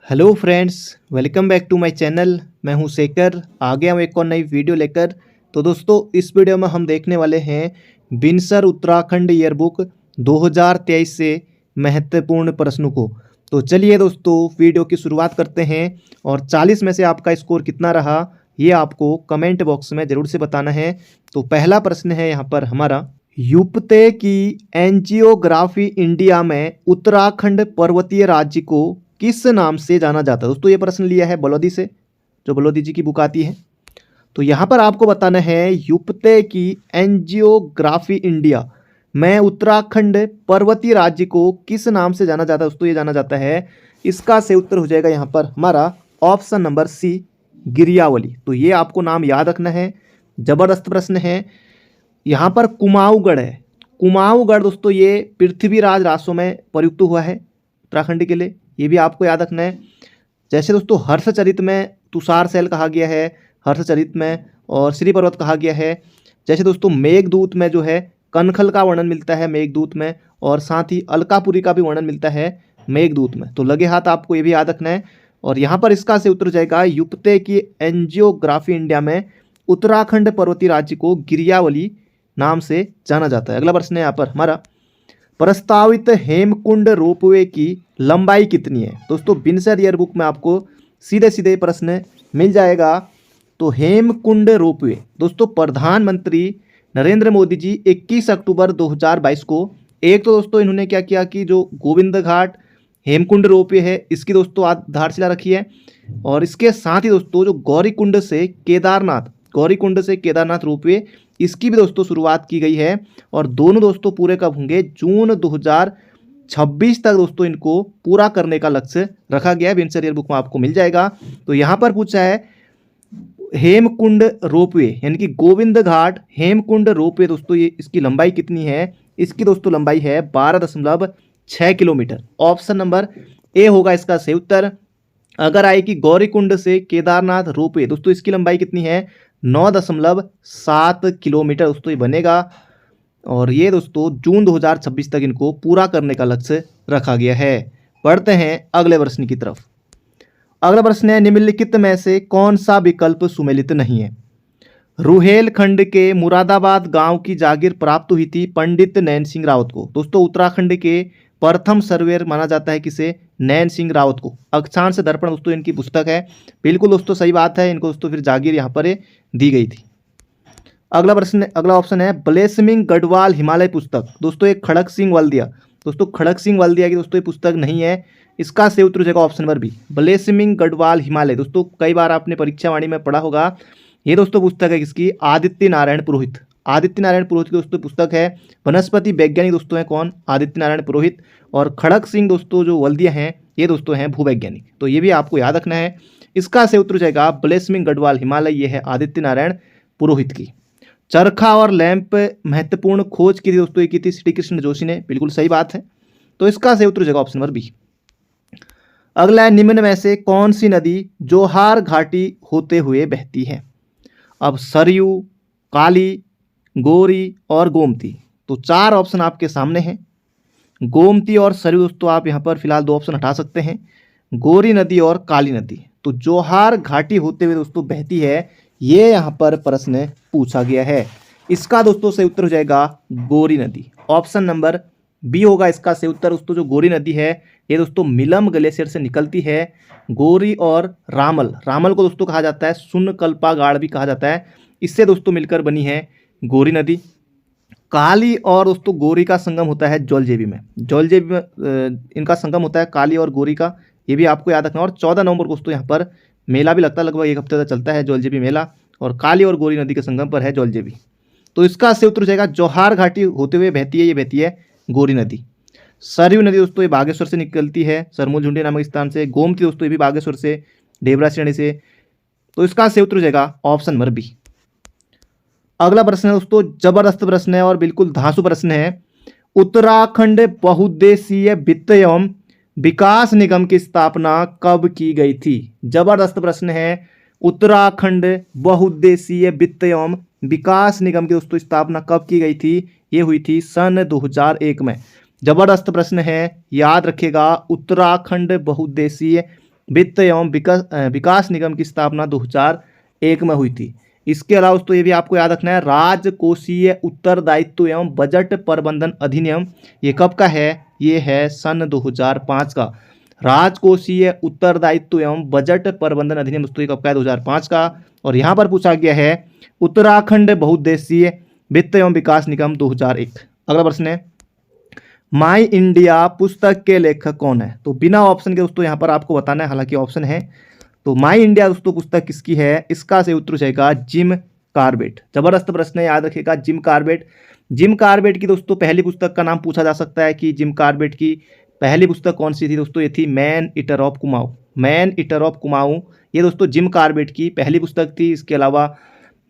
Hello friends, welcome back to my channel. मैं हूं शेखर। आ गया हूं एक और नई वीडियो लेकर। तो दोस्तों, इस वीडियो में हम देखने वाले हैं बिनसर उत्तराखंड ईयरबुक 2023 से महत्वपूर्ण प्रश्नों को। तो चलिए दोस्तों, वीडियो की शुरुआत करते हैं और 40 में से आपका स्कोर कितना रहा ये आपको कमेंट बॉक्स में ज़रूर से बताना है। तो पहला प्रश्न है यहाँ पर हमारा, यूपते की एंजियोग्राफी इंडिया में उत्तराखंड पर्वतीय राज्य को किस नाम से जाना जाता है। दोस्तों, ये प्रश्न लिया है बलोदी से, जो बलोदी जी की बुक आती है। तो यहाँ पर आपको बताना है यूपते की एंजियोग्राफी इंडिया में उत्तराखंड पर्वतीय राज्य को किस नाम से जाना जाता है। दोस्तों, ये जाना जाता है, इसका से उत्तर हो जाएगा यहाँ पर हमारा ऑप्शन नंबर सी, गिरियावली। तो ये आपको नाम याद रखना है। जबरदस्त प्रश्न है। यहाँ पर कुमाऊगढ़ है। कुमाऊगढ़ दोस्तों ये पृथ्वीराज रासों में प्रयुक्त हुआ है उत्तराखंड के लिए, ये भी आपको याद रखना है। जैसे दोस्तों हर्षचरित में तुषार शैल कहा गया है, हर्षचरित में, और श्री पर्वत कहा गया है। जैसे दोस्तों मेघदूत में जो है कनखल का वर्णन मिलता है मेघदूत में, और साथ ही अलकापुरी का भी वर्णन मिलता है मेघदूत में। तो लगे हाथ आपको ये भी याद रखना है। और यहाँ पर इसका से उत्तर जाएगा, यूपते की एंजियोग्राफी इंडिया में उत्तराखंड पर्वतीय राज्य को गिरियावली नाम से जाना जाता है। अगला प्रश्न है यहाँ पर हमारा, प्रस्तावित हेमकुंड रोपवे की लंबाई कितनी है। दोस्तों बिनसर ईयरबुक में आपको सीधे सीधे प्रश्न मिल जाएगा। तो हेमकुंड रोपवे दोस्तों प्रधानमंत्री नरेंद्र मोदी जी 21 अक्टूबर 2022 को, एक तो दोस्तों इन्होंने क्या किया कि जो गोविंद घाट हेमकुंड रोपवे है इसकी दोस्तों आधारशिला रखी है, और इसके साथ ही दोस्तों जो गौरीकुंड से केदारनाथ रोपवे, इसकी भी दोस्तों शुरुआत की गई है। और दोनों दोस्तों पूरे कब होंगे, जून 2026 तक दोस्तों इनको पूरा करने का लक्ष्य रखा गया है। बिनसर ईयरबुक में आपको मिल जाएगा। तो यहाँ पर पूछा है हेमकुंड रोपवे यानी कि गोविंद घाट हेमकुंड रोपवे, दोस्तों ये इसकी लंबाई कितनी है। इसकी दोस्तों लंबाई है 12.6 किलोमीटर। ऑप्शन नंबर ए होगा इसका सही उत्तर। अगर आए कि गौरीकुंड से केदारनाथ रोपवे, दोस्तों इसकी लंबाई कितनी है, 9.7 किलोमीटर दोस्तों ये बनेगा। और ये दोस्तों जून 2026 तक इनको पूरा करने का लक्ष्य रखा गया है। बढ़ते हैं अगले प्रश्न की तरफ। अगला प्रश्न है, निम्नलिखित में से कौन सा विकल्प सुमेलित नहीं है। रुहेलखंड के मुरादाबाद गांव की जागीर प्राप्त हुई थी पंडित नैन सिंह रावत को। दोस्तों उत्तराखंड के प्रथम सर्वेयर माना जाता है किसे, नैन सिंह रावत को। अक्षांश दर्पण दोस्तों इनकी पुस्तक है। बिल्कुल दोस्तों सही बात है, इनको दोस्तों फिर जागीर यहाँ पर दी गई थी। अगला ऑप्शन है ब्लेसमिंग गढ़वाल हिमालय पुस्तक। दोस्तों एक खड़क सिंह वल्दिया, दोस्तों खड़क सिंह वल्दिया की दोस्तों ये पुस्तक नहीं है। इसका से उत्तर हो जाएगा ऑप्शन नंबर बी, ब्लेसमिंग गढ़वाल हिमालय। दोस्तों कई बार आपने परीक्षा वाणी में पढ़ा होगा। ये दोस्तों पुस्तक है किसकी, आदित्य नारायण पुरोहित। आदित्य नारायण पुरोहित की दोस्तों पुस्तक है। वनस्पति वैज्ञानिक दोस्तों हैं कौन, आदित्य नारायण पुरोहित। और खड़क सिंह दोस्तों जो वल्दिया हैं ये दोस्तों हैं भूवैज्ञानिक। तो ये भी आपको याद रखना है। इसका से उत्तर हो जाएगा ब्लेसमिंग गढ़वाल हिमालय, ये है आदित्य नारायण पुरोहित की। चरखा और लैंप महत्वपूर्ण खोज की थी दोस्तों, ये की थी श्री कृष्ण जोशी ने। बिल्कुल सही बात है। तो इसका सही उत्तर हो जाएगा ऑप्शन नंबर बी। अगला है, निम्न में से कौन सी नदी जोहार घाटी होते हुए बहती है। अब सरयू, काली, गोरी और गोमती। तो चार ऑप्शन आपके सामने हैं। गोमती और सरयू दोस्तों आप यहाँ पर फिलहाल 2 ऑप्शन हटा सकते हैं, गोरी नदी और काली नदी। तो जोहार घाटी होते हुए दोस्तों बहती है, ये यहाँ पर प्रश्न पूछा गया है। इसका दोस्तों सही उत्तर हो जाएगा गोरी नदी। ऑप्शन नंबर बी होगा इसका सही उत्तर। दोस्तों जो गोरी नदी है ये दोस्तों मिलम ग्लेशियर से निकलती है। गोरी और रामल को दोस्तों कहा जाता है सुनकल्पा गाड़ भी कहा जाता है, इससे दोस्तों मिलकर बनी है गोरी नदी। काली और दोस्तों गोरी का संगम होता है जौलजेबी में। जौलजेबी में इनका संगम होता है काली और गोरी का, ये भी आपको याद रखना। और 14 नवंबर को दोस्तों यहाँ पर मेला भी लगता है, लगभग 1 हफ्ते तक चलता है जौलजेबी मेला, और काली और गोरी नदी के संगम पर है जौलजेबी। तो इसका से उत्तर हो जाएगा जोहार घाटी होते हुए बहती है, ये बहती है गोरी नदी। सरयू नदी दोस्तों ये बागेश्वर से निकलती है, सरमूल झुंडी नामक स्थान से। गोमती दोस्तों ये भी बागेश्वर से, ढेबरा श्रेणी से। तो इसका से उत्तर हो जाएगा ऑप्शन नंबर बी। अगला प्रश्न है दोस्तों, जबरदस्त प्रश्न है और बिल्कुल धांसू प्रश्न है। उत्तराखंड बहुउद्देशीय वित्त एवं विकास निगम की स्थापना कब की गई थी। जबरदस्त प्रश्न है। उत्तराखंड बहुउद्देशीय वित्त एवं विकास निगम की दोस्तों स्थापना कब की गई थी, ये हुई थी सन 2001 में। जबरदस्त प्रश्न है, याद रखिएगा। उत्तराखंड बहुउद्देशीय वित्त एवं विकास निगम की स्थापना 2001 में हुई थी। इसके अलावा दोस्तों ये भी आपको याद रखना है, राजकोषीय उत्तरदायित्व एवं बजट प्रबंधन अधिनियम, ये कब का है? ये है सन 2005 का। राजकोषीय उत्तरदायित्व एवं बजट प्रबंधन अधिनियम दोस्तों ये कब का है? 2005 का। और यहाँ पर पूछा गया है उत्तराखंड बहुउद्देशीय वित्त एवं विकास निगम 2001। अगला प्रश्न है, माई इंडिया पुस्तक के लेखक कौन है? तो बिना ऑप्शन के दोस्तों यहाँ पर आपको बताना है, हालांकि ऑप्शन है। तो माई इंडिया दोस्तों पुस्तक किसकी है? इसका सही उत्तर जाएगा जिम कार्बेट। जबरदस्त प्रश्न है, याद रखिएगा जिम कार्बेट। जिम कार्बेट की दोस्तों पहली पुस्तक का नाम पूछा जा सकता है कि जिम कार्बेट की पहली पुस्तक कौन सी थी दोस्तों? ये थी man eater of Kumaon. Man eater of Kumaon ये दोस्तों जिम कार्बेट की पहली पुस्तक थी। इसके अलावा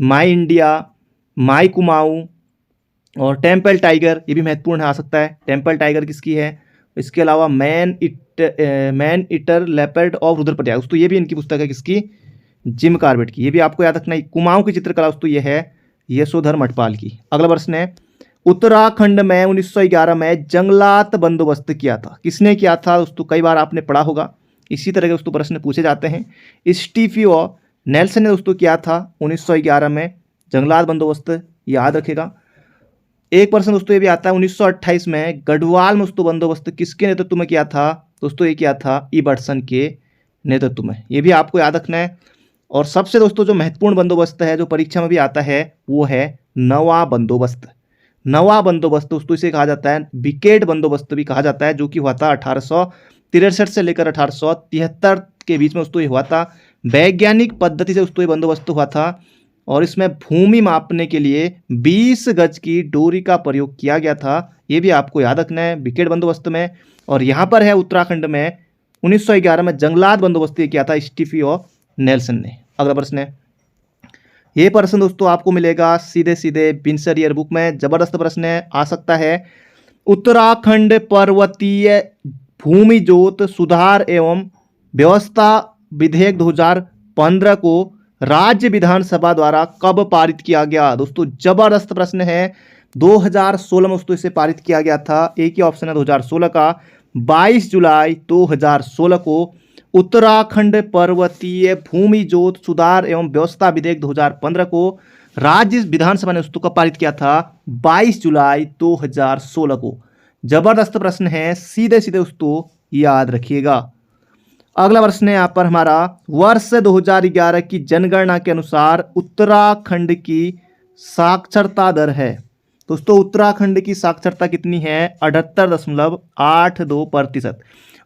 माई इंडिया, माई कुमाऊं और टेम्पल टाइगर ये भी महत्वपूर्ण आ सकता है। टेम्पल टाइगर किसकी है? इसके अलावा man eater leopard of Rudraprayag दोस्तों ये भी इनकी पुस्तक है, किसकी? जिम कार्बेट की। ये भी आपको याद रखना है। कुमाऊं की चित्रकला दोस्तों ये है यशोधर मठपाल की। अगला प्रश्न है, उत्तराखंड में 1911 में जंगलात बंदोबस्त किया था, किसने किया था दोस्तों? कई बार आपने पढ़ा होगा, इसी तरह के दोस्तों प्रश्न पूछे जाते हैं। स्टीफियो नेल्सन ने दोस्तों किया था 1911 में जंगलात बंदोबस्त, याद रखेगा। एक प्रश्न दोस्तों ये भी आता है 1928 में गढ़वाल में दोस्तों बंदोबस्त किसके नेतृत्व में किया था? दोस्तों ये किया था इबर्सन के नेतृत्व में। ये भी आपको याद रखना है। और सबसे दोस्तों जो महत्वपूर्ण बंदोबस्त है जो परीक्षा में भी आता है वो है नवा बंदोबस्त। नवा बंदोबस्त दोस्तों इसे कहा जाता है विकेट बंदोबस्त भी कहा जाता है, जो कि हुआ था 1863 से लेकर 1873 के बीच में दोस्तों ये हुआ था। वैज्ञानिक पद्धति से दोस्तों ये बंदोबस्त हुआ था और इसमें भूमि मापने के लिए 20 गज की डोरी का प्रयोग किया गया था। ये भी आपको याद रखना है विकेट बंदोबस्त में। और यहाँ पर है उत्तराखंड में 1911 में जंगलात बंदोबस्त किया था स्टीफियो नेल्सन ने। अगला प्रश्न है, ये प्रश्न दोस्तों आपको मिलेगा सीधे सीधे विंसर ईयर बुक में। जबरदस्त प्रश्न है, आ सकता है। उत्तराखंड पर्वतीय भूमि जोत सुधार एवं व्यवस्था विधेयक 2015 को राज्य विधानसभा द्वारा कब पारित किया गया? दोस्तों जबरदस्त प्रश्न है। 2016 में दोस्तों इसे पारित किया गया था। एक ही ऑप्शन है 2016 का। 22 जुलाई 2016 को उत्तराखंड पर्वतीय भूमि जोत सुधार एवं व्यवस्था विधेयक 2015 को राज्य विधानसभा ने दोस्तों कब पारित किया था? 22 जुलाई 2016 को। जबरदस्त प्रश्न है, सीधे सीधे दोस्तों याद रखिएगा। अगला प्रश्न है यहाँ पर हमारा, वर्ष 2011 की जनगणना के अनुसार उत्तराखंड की साक्षरता दर है। दोस्तों उत्तराखंड की साक्षरता कितनी है? 78.82%।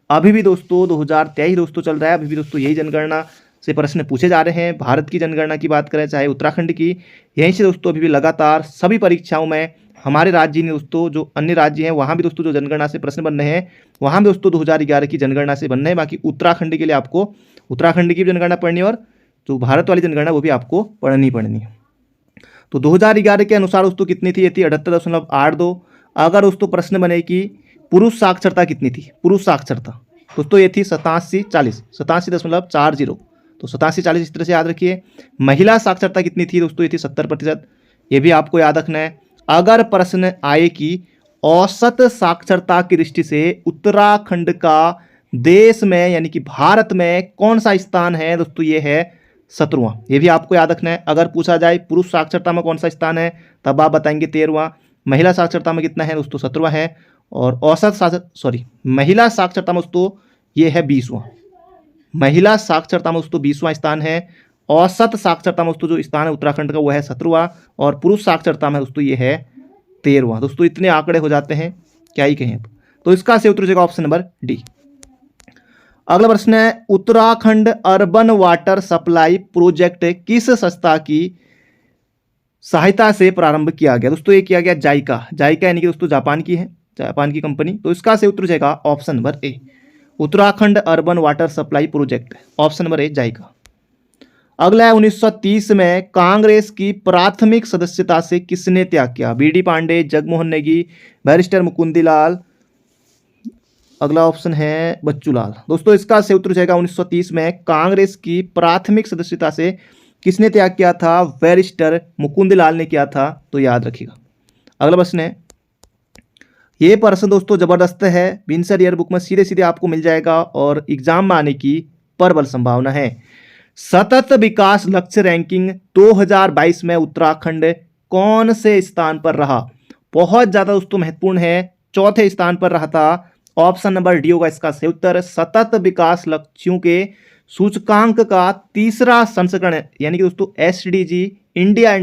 अभी भी दोस्तों 2023 दोस्तों चल रहा है, अभी भी दोस्तों यही जनगणना से प्रश्न पूछे जा रहे हैं। भारत की जनगणना की बात करें चाहे उत्तराखंड की, यहीं से दोस्तों अभी भी लगातार सभी परीक्षाओं में हमारे राज्य ने दोस्तों जो अन्य राज्य हैं वहाँ भी दोस्तों जो जनगणना से प्रश्न बन रहे हैं वहाँ भी दोस्तों 2011 की जनगणना से बन रहे हैं। बाकी उत्तराखंड के लिए आपको उत्तराखंड की भी जनगणना पढ़नी है और जो भारत वाली जनगणना वो भी आपको पढ़नी है। तो 2011 के अनुसार दोस्तों कितनी थी? ये थी 78.82। अगर दोस्तों प्रश्न बने कि पुरुष साक्षरता कितनी थी? पुरुष साक्षरता दोस्तों ये थी 87.40। तो 87.40 इस तरह से याद रखिए। महिला साक्षरता कितनी थी दोस्तों? ये थी 70%। ये भी आपको याद रखना है। अगर प्रश्न आए कि औसत साक्षरता की दृष्टि से उत्तराखंड का देश में यानी कि भारत में कौन सा स्थान है दोस्तों? ये है 17वां। ये भी आपको याद रखना है। अगर पूछा जाए पुरुष साक्षरता में कौन सा स्थान है तब आप बताएंगे 13वां। महिला साक्षरता में कितना है दोस्तों? 17वां है। और महिला साक्षरता में दोस्तों ये है 20वां। महिला साक्षरता में दोस्तों 20वां स्थान है। औसत साक्षरता में दोस्तों जो स्थान है उत्तराखंड का वो है 17वां और पुरुष साक्षरता में दोस्तों ये है 13वां। दोस्तों इतने आंकड़े हो जाते हैं, क्या ही कहें। तो इसका सही उत्तर होगा ऑप्शन नंबर डी। अगला प्रश्न है, Uttarakhand urban water supply project किस संस्था की सहायता से प्रारंभ किया गया? दोस्तों ये किया गया जाइका यानी कि दोस्तों जापान की है, जापान की कंपनी। तो इसका सही उत्तर जाएगा option number A. Uttarakhand urban water supply project, option number A JICA. अगला है 1930 में कांग्रेस की प्राथमिक सदस्यता से किसने त्याग किया? बी.डी. पांडे, जगमोहन नेगी, बैरिस्टर मुकुंदी लाल। अगला ऑप्शन है बच्चू लाल। दोस्तों इसका सही उत्तर जाएगा 1930 में कांग्रेस की प्राथमिक सदस्यता से किसने त्याग किया था? बैरिस्टर मुकुंद लाल ने किया था। तो याद रखिएगा। अगला प्रश्न है, ये प्रश्न दोस्तों जबरदस्त है, विंसर ईयर बुक में सीधे सीधे आपको मिल जाएगा और एग्जाम में आने की प्रबल संभावना है। सतत विकास लक्ष्य रैंकिंग 2022 में उत्तराखंड कौन से स्थान पर रहा? बहुत ज्यादा दोस्तों महत्वपूर्ण है, चौथे स्थान पर रहा था। ऑप्शन नंबर डी होगा इसका सही उत्तर। सतत विकास लक्ष्यों के सूचकांक का तीसरा संस्करण यानी कि दोस्तों एसडीजी इंडिया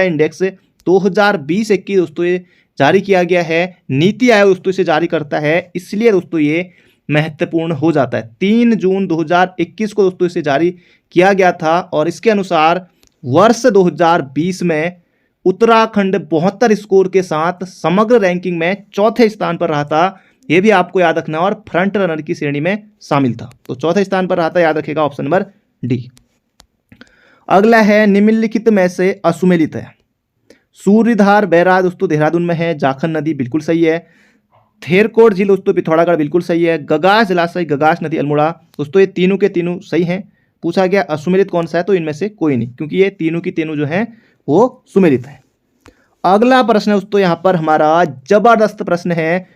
इंडेक्स 2020-21 दोस्तों ये जारी किया गया है। नीति आयोग दोस्तों इसे जारी करता है, इसलिए दोस्तों ये महत्वपूर्ण हो जाता है। 3 जून 2021 को दोस्तों इसे जारी किया गया था और इसके अनुसार वर्ष 2020 में उत्तराखंड 72 स्कोर के साथ समग्र रैंकिंग में चौथे स्थान पर रहा था। यह भी आपको याद रखना और फ्रंट रनर की श्रेणी में शामिल था। तो चौथे स्थान पर रहा था, याद रखेगा ऑप्शन नंबर डी। अगला है निम्नलिखित में से असुमेलित है। सूर्यधार बैराज दोस्तों देहरादून में है। जाखन नदी बिल्कुल सही है। थेरकोट झील दोस्तों पिथौरागढ़ बिल्कुल सही है। गगास जलाशय गगास नदी अल्मोड़ा दोस्तों ये तीनों के तीनों सही हैं। पूछा गया असुमेलित कौन सा है, तो इनमें से कोई नहीं, क्योंकि ये तीनों की तीनों जो हैं वो सुमेलित है। अगला प्रश्न है दोस्तों यहाँ पर हमारा जबरदस्त प्रश्न है।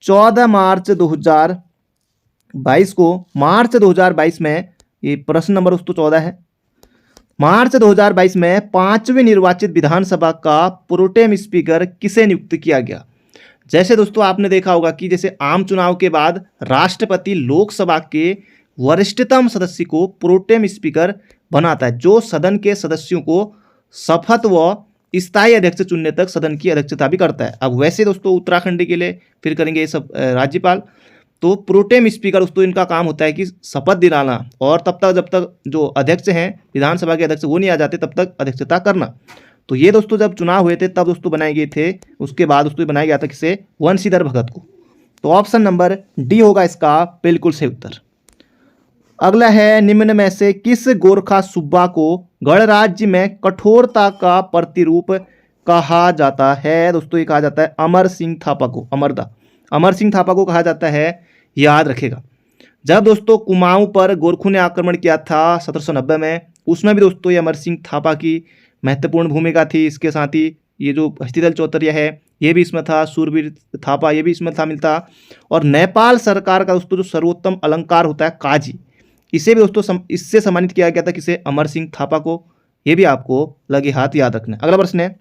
14 मार्च 2022 को, मार्च 2022 में, ये प्रश्न नंबर दोस्तों 14 है। मार्च 2022 में 5वीं निर्वाचित विधानसभा का प्रोटेम स्पीकर किसे नियुक्त किया गया? जैसे दोस्तों आपने देखा होगा कि जैसे आम चुनाव के बाद राष्ट्रपति लोकसभा के वरिष्ठतम सदस्य को प्रोटेम स्पीकर बनाता है, जो सदन के सदस्यों को शपथ व स्थायी अध्यक्ष चुनने तक सदन की अध्यक्षता भी करता है। अब वैसे दोस्तों उत्तराखंड के लिए फिर करेंगे ये सब राज्यपाल। तो प्रोटेम स्पीकर दोस्तों इनका काम होता है कि शपथ दिलाना और तब तक जब तक जो अध्यक्ष हैं विधानसभा के अध्यक्ष वो नहीं आ जाते तब तक अध्यक्षता करना। तो ये दोस्तों जब चुनाव हुए थे तब दोस्तों बनाए गए थे। उसके बाद दोस्तों बनाया गया था किसे? वंशीधर भगत को। तो ऑप्शन नंबर डी होगा इसका बिल्कुल सही उत्तर। अगला है निम्न में से किस गोरखा सूबा को गणराज्य में कठोरता का प्रतिरूप कहा जाता है? दोस्तों ये कहा जाता है अमर सिंह थापा को। अमर सिंह थापा को कहा जाता है, याद रखेगा। जब दोस्तों कुमाऊं पर गोरखों ने आक्रमण किया था 1790 में, उसमें भी दोस्तों ये अमर सिंह थापा की महत्वपूर्ण भूमिका थी। इसके साथ ही ये जो हस्तिदल चौतरिया है ये भी इसमें था, सूरवीर थापा ये भी इसमें शामिल था। और नेपाल सरकार का दोस्तों जो सर्वोत्तम अलंकार होता है काजी, इसे भी दोस्तों इससे सम्मानित किया गया था किसे? अमर सिंह थापा को। ये भी आपको लगे हाथ याद रखना। अगला प्रश्न है,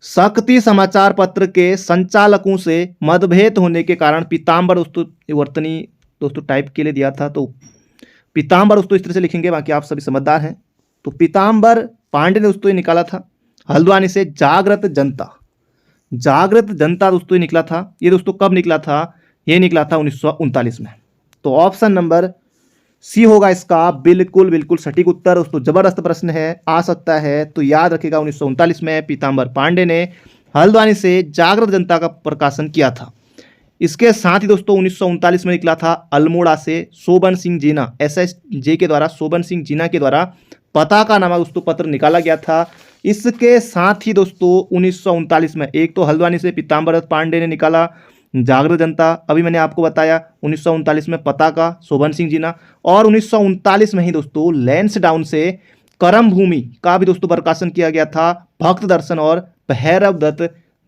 शक्ति समाचार पत्र के संचालकों से मतभेद होने के कारण पीताम्बर दोस्तों वर्तनी दोस्तों टाइप के लिए दिया था, तो पीताम्बर दोस्तों इस तरह से लिखेंगे, बाकी आप सभी समझदार हैं। तो पीताम्बर पांडे ने दोस्तों ये निकाला था हल्द्वानी से। जागृत जनता दोस्तों ये निकला था। ये दोस्तों कब निकला था? ये निकला था 1939 में। तो ऑप्शन नंबर सी होगा इसका बिल्कुल सटीक उत्तर। दोस्तों जबरदस्त प्रश्न है, आ सकता है, तो याद रखिएगा 1939 में पीताम्बर पांडे ने हल्द्वानी से जागृत जनता का प्रकाशन किया था। इसके साथ ही दोस्तों 1939 में निकला था अल्मोड़ा से शोभन सिंह जीना, SSJ के द्वारा, शोभन सिंह जीना के द्वारा पताका नामक दोस्तों पत्र निकाला गया था। इसके साथ ही दोस्तों 1939 में एक तो हल्द्वानी से पीताम्बर पांडे ने निकाला जागृत जनता, अभी मैंने आपको बताया 1939 में पताका शोभन सिंह जीना, और 1939 में ही दोस्तों लैंसडाउन से करम भूमि का भी दोस्तों प्रकाशन किया गया था भक्त दर्शन और भैरव दत्त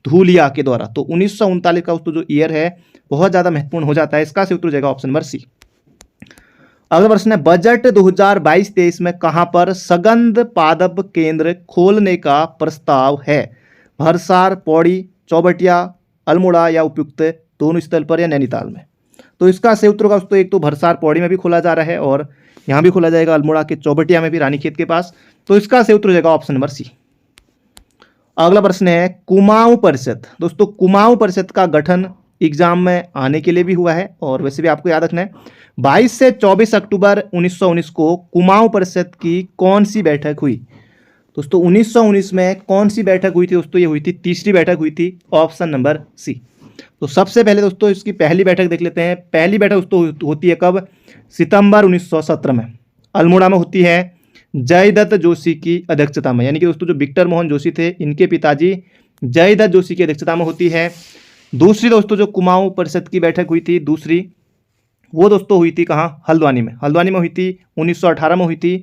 धूलिया के द्वारा। तो 1939 का दोस्तों जो ईयर है बहुत ज़्यादा महत्वपूर्ण हो जाता है। इसका से उत्तर हो जाएगा ऑप्शन नंबर सी। अगला प्रश्न है, बजट 2022-23 में कहां पर सगंध पादप केंद्र खोलने का प्रस्ताव है? भरसार, पौड़ी, चौबटिया, अल्मोड़ा या उपयुक्त दोनों स्थल पर या नैनीताल में? तो इसका सही उत्तर होगा दोस्तों एक तो भरसार पौड़ी में भी खोला जा रहा है और यहाँ भी खोला जाएगा अल्मोड़ा के चौबटिया में भी रानीखेत के पास। तो इसका सही उत्तर हो जाएगा ऑप्शन नंबर सी। अगला प्रश्न है, कुमाऊं परिषद। दोस्तों कुमाऊं परिषद का गठन एग्जाम में आने के लिए भी हुआ है और वैसे भी आपको याद रखना है। 22 से 24 अक्टूबर 1919 को कुमाऊं परिषद की कौन सी बैठक हुई? दोस्तों 1919 में कौन सी बैठक हुई थी? दोस्तों ये हुई थी तीसरी बैठक हुई थी, ऑप्शन नंबर सी। तो सबसे पहले दोस्तों इसकी पहली बैठक देख लेते हैं। पहली बैठक दोस्तों होती है कब? सितंबर 1917 में अल्मोड़ा में होती है जयदत्त जोशी की अध्यक्षता में, यानी कि दोस्तों जो विक्टर मोहन जोशी थे इनके पिताजी जयदत्त जोशी की अध्यक्षता में होती है। दूसरी दोस्तों जो कुमाऊं परिषद की बैठक हुई थी दूसरी, वो दोस्तों हुई थी कहाँ? हल्द्वानी में। हल्द्वानी में हुई थी 1918 में हुई थी,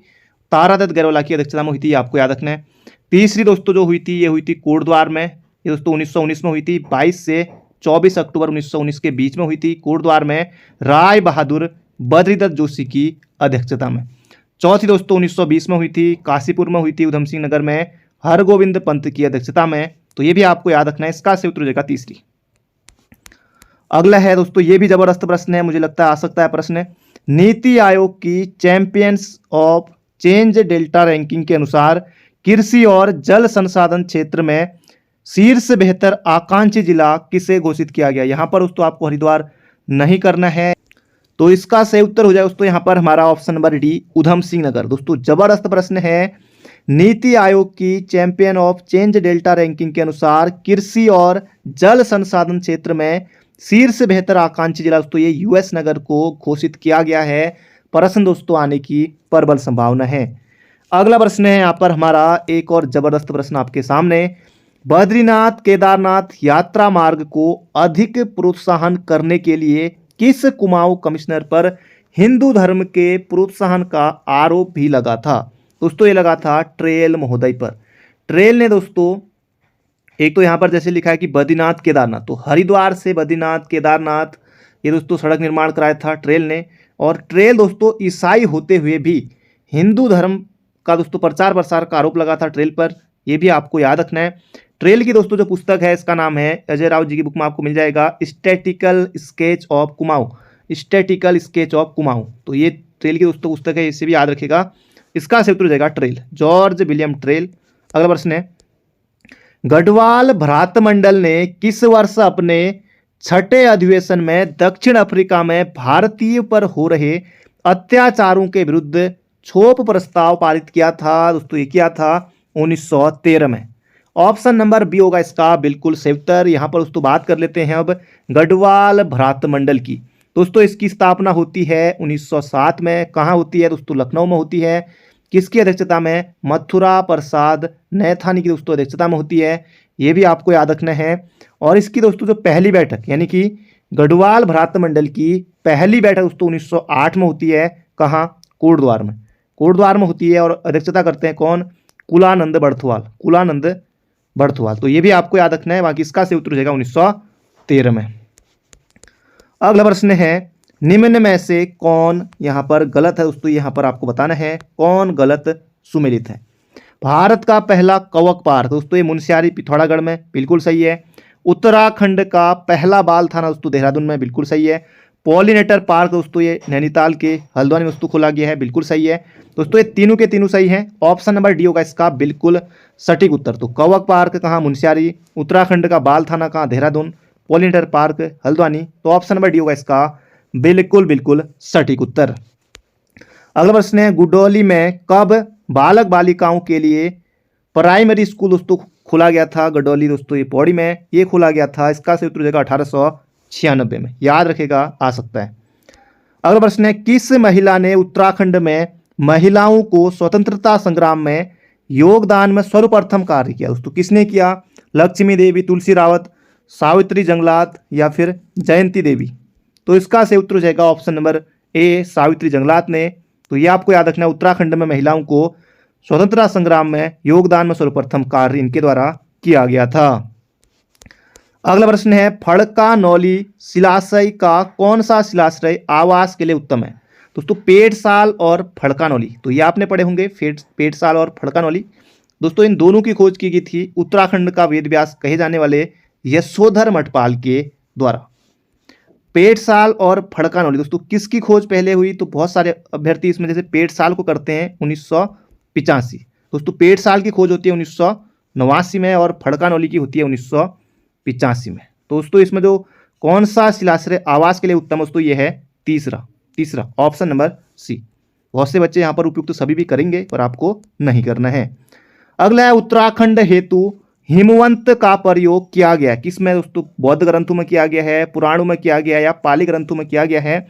तारादत्त गैरोला की अध्यक्षता में हुई थी, आपको याद रखना है। तीसरी दोस्तों जो हुई थी ये हुई थी कोटद्वार में, ये दोस्तों 1919 में हुई थी। 22 से 24 अक्टूबर 1919 के बीच में हुई थी कोटद्वार में राय बहादुर बद्रीदत्त जोशी की अध्यक्षता में। चौथी दोस्तों 1920 में हुई थी, काशीपुर में हुई थी, उधम सिंह नगर में हरगोविंद पंत की अध्यक्षता में। तो ये भी आपको याद रखना है, इसका से उत्तर हो जाएगा तीसरी। अगला है दोस्तों, ये भी जबरदस्त प्रश्न है, मुझे लगता है आ सकता है प्रश्न। नीति आयोग की champions of change delta ranking के अनुसार कृषि और जल संसाधन क्षेत्र में शीर्ष बेहतर आकांक्षी जिला किसे घोषित किया गया। यहां पर दोस्तों आपको हरिद्वार नहीं करना है, तो इसका सही उत्तर हो जाए दोस्तों यहां पर हमारा option number D, Udham Singh Nagar. दोस्तों जबरदस्त प्रश्न है। नीति आयोग की champion of change delta ranking के अनुसार कृषि और जल संसाधन क्षेत्र में शीर्ष बेहतर आकांक्षी जिला दोस्तों ये यूएस नगर को घोषित किया गया है। प्रश्न दोस्तों आने की प्रबल संभावना है। अगला प्रश्न है यहाँ पर हमारा एक और जबरदस्त प्रश्न आपके सामने। बद्रीनाथ केदारनाथ यात्रा मार्ग को अधिक प्रोत्साहन करने के लिए किस कुमाऊं कमिश्नर पर हिंदू धर्म के प्रोत्साहन का आरोप भी लगा था। दोस्तों ये लगा था ट्रेल महोदय पर। ट्रेल ने दोस्तों एक तो यहाँ पर जैसे लिखा है कि बद्रीनाथ केदारनाथ, तो हरिद्वार से बद्रीनाथ केदारनाथ ये दोस्तों सड़क निर्माण कराया था ट्रेल ने। और ट्रेल दोस्तों ईसाई होते हुए भी हिंदू धर्म का दोस्तों प्रचार प्रसार का आरोप लगा था ट्रेल पर, ये भी आपको याद रखना है। ट्रेल की दोस्तों जो पुस्तक है इसका नाम है, अजय राव जी की बुक में आपको मिल जाएगा, statistical sketch of Kumaon, statistical sketch of Kumaon. तो ये ट्रेल की दोस्तों पुस्तक है, इसे भी याद रखिएगा। इसका से उत्तर हो जाएगा ट्रेल, जॉर्ज विलियम ट्रेल। अगला प्रश्न है, गढ़वाल भ्रातमंडल ने किस वर्ष अपने छठे अधिवेशन में दक्षिण अफ्रीका में भारतीय पर हो रहे अत्याचारों के विरुद्ध क्षोभ प्रस्ताव पारित किया था। दोस्तों ये किया था 1913 में। ऑप्शन नंबर बी होगा इसका बिल्कुल सही उत्तर। यहाँ पर दोस्तों बात कर लेते हैं अब गढ़वाल भ्रातमंडल की। दोस्तों इसकी स्थापना होती है 1907 में। कहाँ होती है दोस्तों? लखनऊ में होती है। किसकी अध्यक्षता में? मथुरा प्रसाद नैथानी की दोस्तों अध्यक्षता में होती है। ये भी आपको याद रखना है। और इसकी दोस्तों जो पहली बैठक यानी कि गढ़वाल भ्रातमंडल की पहली बैठक दोस्तों 1908 में होती है। कहाँ? कोटद्वार में। कोटद्वार में होती है और अध्यक्षता करते हैं कौन? कुलानंद बड़थवाल, कुलानंद बड़थवाल। तो ये भी आपको याद रखना है। बाकी इसका से उत्तर हो जाएगा 1913 में। अगला प्रश्न है, निम्न में से कौन यहाँ पर गलत है दोस्तों? यहाँ पर आपको बताना है कौन गलत सुमेलित है। भारत का पहला कवक पार्क दोस्तों ये मुनस्यारी पिथौरागढ़ में, बिल्कुल सही है। उत्तराखंड का पहला बाल थाना दोस्तों देहरादून में, बिल्कुल सही है। पॉलिनेटर पार्क दोस्तों ये नैनीताल के हल्द्वानी में दोस्तों खोला गया है, बिल्कुल सही है। दोस्तों ये तीनों के तीनों सही हैं। ऑप्शन नंबर डी होगा इसका बिल्कुल सटीक उत्तर। तो कवक पार्क कहाँ? मुनस्यारी। उत्तराखंड का बाल थाना कहाँ? देहरादून। Pollinator park Haldwani. तो ऑप्शन नंबर डी होगा इसका बिल्कुल बिल्कुल सटीक उत्तर। अगला प्रश्न है, गुडौली में कब बालक बालिकाओं के लिए प्राइमरी स्कूल दोस्तों खोला गया था? गडौली दोस्तों ये पौड़ी में ये खोला गया था। इसका से उत्तर हो जाएगा 1896 में, याद रखेगा, आ सकता है। अगला प्रश्न है, किस महिला ने उत्तराखंड में महिलाओं को स्वतंत्रता संग्राम में योगदान में सर्वप्रथम कार्य किया? दोस्तों किसने किया? लक्ष्मी देवी, तुलसी रावत, सावित्री जंगलात या फिर जयंती देवी? तो इसका से उत्तर हो जाएगा ऑप्शन नंबर ए, सावित्री जंगलात ने। तो ये आपको याद रखना है, उत्तराखंड में महिलाओं को स्वतंत्रता संग्राम में योगदान में सर्वप्रथम कार्य इनके द्वारा किया गया था। अगला प्रश्न है, फड़कानौली शिलाशय का कौन सा शिलाश्रय आवास के लिए उत्तम है? दोस्तों पेटसाल और फड़कानौली, तो ये आपने पढ़े होंगे, पेटसाल और फड़कानौली। दोस्तों इन दोनों की खोज की गई थी उत्तराखंड का वेद व्यास कहे जाने वाले यशोधर मठपाल के द्वारा। पेटसाल और फड़कानौली दोस्तों किसकी खोज पहले हुई? तो बहुत सारे अभ्यर्थी इसमें जैसे पेटसाल को करते हैं 1985। दोस्तों पेटसाल की खोज होती है 1989 में और फड़कानौली की होती है 1985 में। दोस्तों इसमें जो कौन सा शिलाश्रय आवास के लिए उत्तम दोस्तों ये है तीसरा ऑप्शन नंबर सी। बहुत से बच्चे यहाँ पर उपयुक्त तो सभी भी करेंगे पर आपको नहीं करना है। अगला है, उत्तराखंड हेतु हिमवंत का प्रयोग किया गया किसमें दोस्तों? बौद्ध ग्रंथों में किया गया है, पुराणों में किया गया है या पाली ग्रंथों में किया गया है?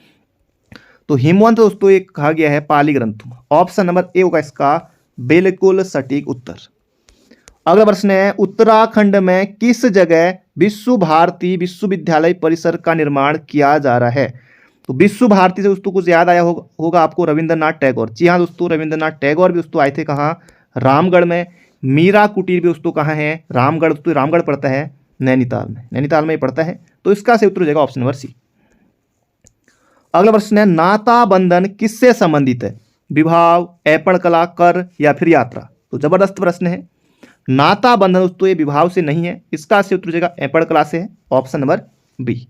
तो हिमवंत दोस्तों एक कहा गया है पाली ग्रंथों में। ऑप्शन नंबर ए होगा इसका बिल्कुल सटीक उत्तर। अगला प्रश्न है, उत्तराखंड में किस जगह विश्व भारती विश्वविद्यालय परिसर का निर्माण किया जा रहा है? तो विश्व भारती से दोस्तों कुछ याद आया होगा आपको, रविंद्रनाथ टैगोर। जी हाँ दोस्तों, रविंद्रनाथ टैगोर भी दोस्तों आए थे कहाँ? रामगढ़ में। मीरा कुटीर भी दोस्तों कहाँ है? रामगढ़। दोस्तों रामगढ़ पड़ता है नैनीताल में, नैनीताल में ही पड़ता है। तो इसका से उत्तर हो जाएगा ऑप्शन नंबर सी। अगला प्रश्न है नाता बंधन किससे संबंधित है? विवाह, ऐपण कला, कर या फिर यात्रा? तो जबरदस्त प्रश्न है। नाता बंधन दोस्तों ये विवाह से नहीं है, इसका से उत्तर हो जाएगा ऐपण कला से है, ऑप्शन नंबर बी।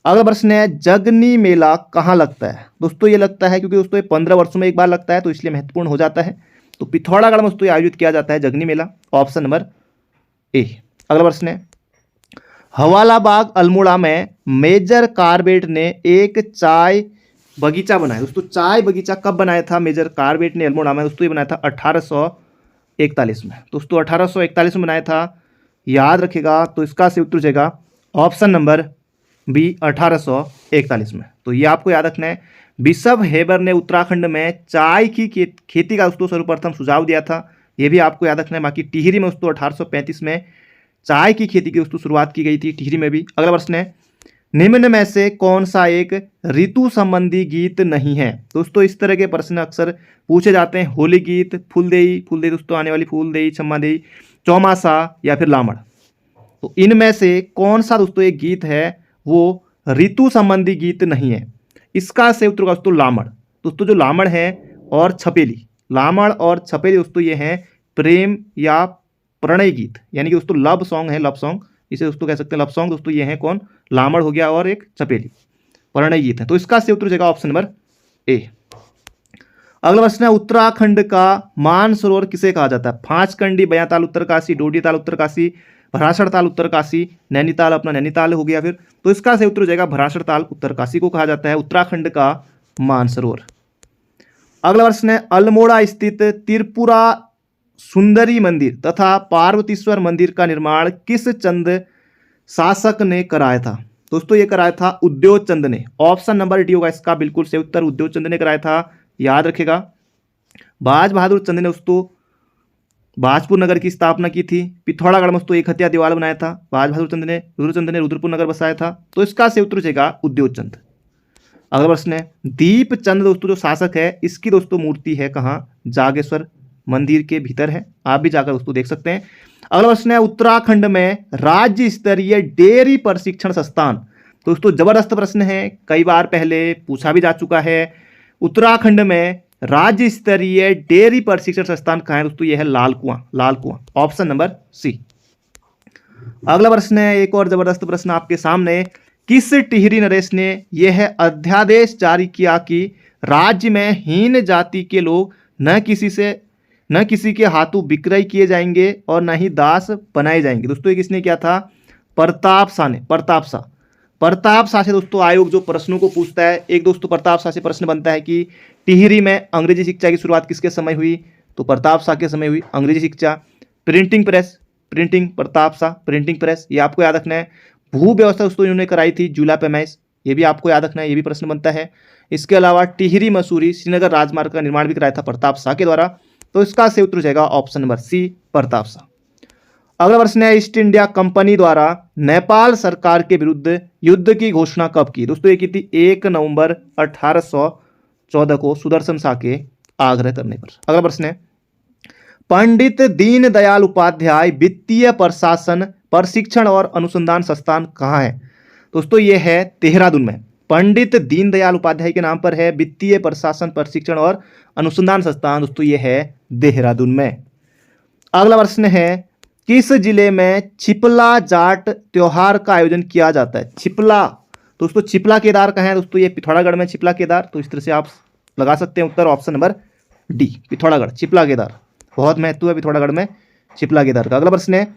अगला प्रश्न है जगनी मेला कहाँ लगता है? दोस्तों ये लगता है क्योंकि दोस्तों ये 15 वर्षों में एक बार लगता है, तो इसलिए महत्वपूर्ण हो जाता है। तो पिथौरागढ़ में दोस्तों ये आयोजित किया जाता है जगनी मेला, ऑप्शन नंबर ए। अगला प्रश्न है हवाला बाग अल्मोड़ा में मेजर कार्बेट ने एक चाय बगीचा बनाया। दोस्तों चाय बगीचा कब बनाया था मेजर कार्बेट ने अल्मोड़ा में? दोस्तों ये बनाया था 1841 में। दोस्तों 1841 में बनाया था, याद रखिएगा। तो इसका से उत्तर हो जाएगा ऑप्शन नंबर बी 1841 में। तो ये आपको याद रखना है। बिशप हेबर ने उत्तराखंड में चाय की खेती का दोस्तों सर्वप्रथम सुझाव दिया था, ये भी आपको याद रखना है। बाकी टिहरी में दोस्तों 1835 में चाय की खेती की दोस्तों शुरुआत की गई थी, टिहरी में भी। अगला प्रश्न है निम्न में से कौन सा एक ऋतु संबंधी गीत नहीं है? दोस्तों इस तरह के प्रश्न अक्सर पूछे जाते हैं। होली गीत, फूलदेई दोस्तों आने वाली फूलदेई, छम्मादेई, चौमासा या फिर लामड़। तो इनमें से कौन सा दोस्तों एक गीत है वो ऋतु संबंधी गीत नहीं है? इसका से उत्तर होगा दोस्तों लामड़। दोस्तों जो लामड़ है और छपेली, लामड़ और छपेली दोस्तों ये हैं प्रेम या प्रणय गीत, यानी कि दोस्तों लव सॉन्ग है, लव सॉन्ग इसे दोस्तों कह सकते हैं लव सॉन्ग। दोस्तों ये हैं कौन? लामड़ हो गया और एक छपेली, प्रणय गीत है। तो इसका से उत्तर हो जाएगा ऑप्शन नंबर ए। अगला प्रश्न है उत्तराखंड का मानसरोवर किसे कहा जाता है? पांचकंडी, बयाताल उत्तरकाशी, डोडीताल उत्तरकाशी, भरासड़ ताल उत्तरकाशी, नैनीताल अपना नैनीताल हो गया फिर। तो इसका से उत्तर हो जाएगा भरासड़ ताल उत्तरकाशी को कहा जाता है उत्तराखंड का मानसरोवर। अगला प्रश्न है अल्मोड़ा स्थित त्रिपुरा सुंदरी मंदिर तथा पार्वतीश्वर मंदिर का निर्माण किस चंद शासक ने कराया था? दोस्तों ये कराया था उद्योग चंद ने, ऑप्शन नंबर डी होगा इसका बिल्कुल सही उत्तर। उद्योग चंद ने कराया था, याद रखेगा। बाज बहादुर चंद ने दोस्तों बाजपुर नगर की स्थापना की थी। पिथौरागढ़ में दोस्तों एक हत्या दीवार बनाया था बाज बहादुर चंद ने। रुद्रचंद ने रुद्रपुर नगर बसाया था। तो इसका से उत्तर हो जाएगा उद्योग चंद। अगला प्रश्न है दीप चंद दोस्तों जो शासक है इसकी दोस्तों मूर्ति है कहाँ? जागेश्वर मंदिर के भीतर है, आप भी जाकर दोस्तों देख सकते हैं। अगला प्रश्न है उत्तराखंड में राज्य स्तरीय डेयरी प्रशिक्षण संस्थान। दोस्तों जबरदस्त प्रश्न है, कई बार पहले पूछा भी जा चुका है। उत्तराखंड में राज्य स्तरीय डेयरी प्रशिक्षण संस्थान कहाँ है? दोस्तों यह है लाल कुआं, लाल कुआं, ऑप्शन नंबर सी। अगला प्रश्न है एक और जबरदस्त प्रश्न आपके सामने, किस टिहरी नरेश ने यह अध्यादेश जारी किया कि राज्य में हीन जाति के लोग न किसी के हाथों विक्रय किए जाएंगे और न ही दास बनाए जाएंगे? दोस्तों ये किसने किया था? प्रताप शाह ने, प्रताप शाह से दोस्तों आयोग जो प्रश्नों को पूछता है, एक दोस्तों प्रताप शाह से प्रश्न बनता है कि टिहरी में अंग्रेजी शिक्षा की शुरुआत किसके समय हुई? तो प्रताप शाह के समय हुई अंग्रेजी शिक्षा। Printing press, printing Pratap Shah, printing press, ये आपको याद रखना है। भू व्यवस्था दोस्तों इन्होंने कराई थी जूला पैमाइश, ये भी आपको याद रखना है, ये भी प्रश्न बनता है। इसके अलावा टिहरी मसूरी श्रीनगर राजमार्ग का निर्माण भी कराया था प्रताप शाह के द्वारा। तो इसका से उत्तर हो जाएगा option number C Pratap Shah. अगला प्रश्न है ईस्ट इंडिया कंपनी द्वारा नेपाल सरकार के विरुद्ध युद्ध की घोषणा कब की? दोस्तों ये की थी 1 नवंबर 1814 को सुदर्शन शाह के आग्रह करने पर। अगला प्रश्न है पंडित दीनदयाल उपाध्याय वित्तीय प्रशासन प्रशिक्षण और अनुसंधान संस्थान कहाँ है? दोस्तों ये है देहरादून में। पंडित दीनदयाल उपाध्याय के नाम पर है वित्तीय प्रशासन प्रशिक्षण और अनुसंधान संस्थान, दोस्तों ये है देहरादून में। अगला प्रश्न है किस जिले में छिपला जाट त्योहार का आयोजन किया जाता है? छिपला, दोस्तों छिपला केदार कहाँ है? दोस्तों ये पिथौरागढ़ में छिपला केदार। तो इस तरह से आप लगा सकते हैं उत्तर option number D Pithoragarh, Chhipla Kedar, बहुत महत्व है पिथौरागढ़ में छिपला केदार का। अगला प्रश्न है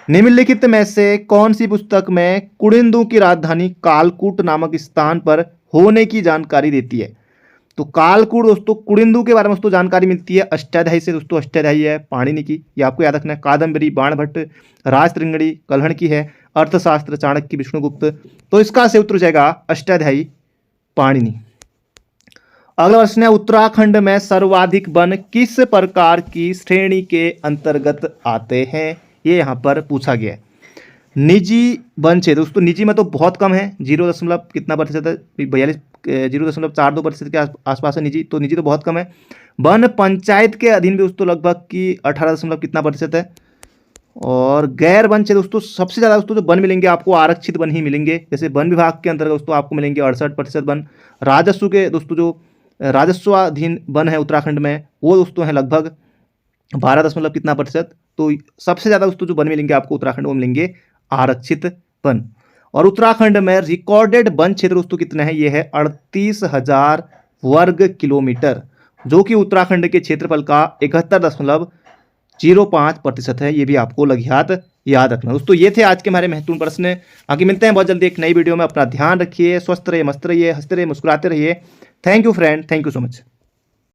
निम्नलिखित में से कौन सी पुस्तक में कुड़िंदू की राजधानी कालकूट नामक स्थान पर होने की जानकारी देती है? तो कालकूट दोस्तों कुड़िंदू के बारे में दोस्तों जानकारी मिलती है अष्टाध्यायी से। दोस्तों अष्टाध्यायी है पाणिनि की, ये आपको याद रखना है। कादम्बरी बाणभट्ट, राजतृंगड़ी कल्हण की है। अर्थशास्त्र चाणक्य विष्णुगुप्त। तो इसका से उत्तर हो जाएगा अष्टाध्यायी पाणिनि। अगला प्रश्न है उत्तराखंड में सर्वाधिक वन किस प्रकार की श्रेणी के अंतर्गत आते हैं? ये यहाँ पर पूछा गया है। निजी वन क्षेत्र, दोस्तों निजी में तो बहुत कम है, 0 कितना प्रतिशत है? 0.42% के आसपास है निजी, तो निजी तो बहुत कम है। वन पंचायत के अधीन भी दोस्तों लगभग की 18 कितना प्रतिशत है? और गैर वन क्षेत्र दोस्तों सबसे ज़्यादा दोस्तों जो वन मिलेंगे आपको आरक्षित वन ही मिलेंगे। जैसे वन विभाग के अंतर्गत दोस्तों आपको मिलेंगे 68% वन। राजस्व के दोस्तों जो राजस्वाधीन वन है उत्तराखंड में वो दोस्तों हैं लगभग 12 दशमलव कितना प्रतिशत। तो सबसे ज़्यादा दोस्तों जो वन मिलेंगे आपको उत्तराखंड वो मिलेंगे आरक्षित वन। और उत्तराखंड में रिकॉर्डेड वन क्षेत्र दोस्तों कितने हैं, ये है 38,000 वर्ग किलोमीटर, जो कि उत्तराखंड के क्षेत्रफल का 71.05% है। ये भी आपको लघियात याद रखना दोस्तों। ये थे आज के हमारे महत्वपूर्ण प्रश्न। बाकी मिलते हैं बहुत जल्दी एक नई वीडियो में। अपना ध्यान रखिए, स्वस्थ रहिए, मस्त रहिए, हंसते रहिए, मुस्कुराते रहिए। Thank you friend, thank you so much.